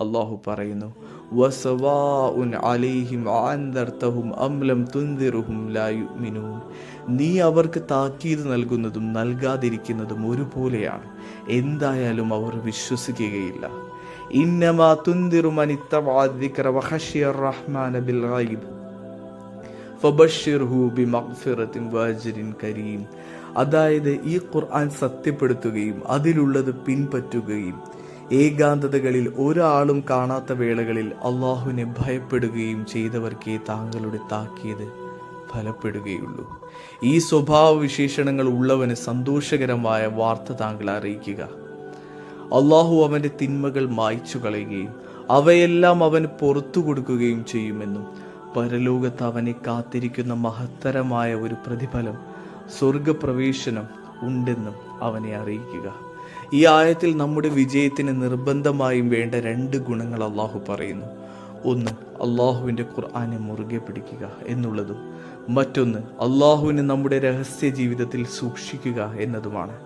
അള്ളാഹു പറയുന്നു, വസവാഉൻ അലൈഹിം അൻദർതഹും അം ലം തുൻദിറുഹും ലാ യുഅ്മിനൂൻ. നീ അവർക്ക് താക്കീത് നൽകുന്നതും നൽകാതിരിക്കുന്നതും ഒരുപോലെയാണ്, എന്തായാലും അവർ വിശ്വസിക്കുകയില്ല. ഇന്നമാ തുൻദിറു മൻ ഇത്തബഅ ദിക്റ വഖശിയ റഹ്മാന ബിൽ ഗൈബ് ഫബശ്ശിർഹു ബിമഗ്ഫിറത്തിൻ വഅജ്രിൻ കരീം. അതായത് ഈ ഖുർആൻ സത്യപ്പെടുത്തുകയും അതിലുള്ളത് പിൻപറ്റുകയും ഏകാന്തതകളിൽ ഒരാളും കാണാത്ത വേളകളിൽ അള്ളാഹുവിനെ ഭയപ്പെടുകയും ചെയ്തവർക്കേ താങ്കളുടെ താക്കീത് ഫലപ്പെടുകയുള്ളൂ. ഈ സ്വഭാവ വിശേഷണങ്ങൾ ഉള്ളവന് സന്തോഷകരമായ വാർത്ത താങ്കൾ അറിയിക്കുക. അള്ളാഹു അവൻ്റെ തിന്മകൾ മായ്ച്ചു കളയുകയും അവയെല്ലാം അവന് പുറത്തു കൊടുക്കുകയും ചെയ്യുമെന്നും പരലോകത്ത് അവനെ കാത്തിരിക്കുന്ന മഹത്തരമായ ഒരു പ്രതിഫലം, സ്വർഗപ്രവേശനം ഉണ്ടെന്നും അവനെ അറിയിക്കുക. ഈ ആയത്തിൽ നമ്മുടെ വിജയത്തിന് നിർബന്ധമായും വേണ്ട 2 ഗുണങ്ങൾ അള്ളാഹു പറയുന്നു. ഒന്ന്, അള്ളാഹുവിൻ്റെ ഖുർആനെ മുറുകെ പിടിക്കുക എന്നുള്ളതും മറ്റൊന്ന്, അള്ളാഹുവിനെ നമ്മുടെ രഹസ്യ ജീവിതത്തിൽ സൂക്ഷിക്കുക എന്നതുമാണ്.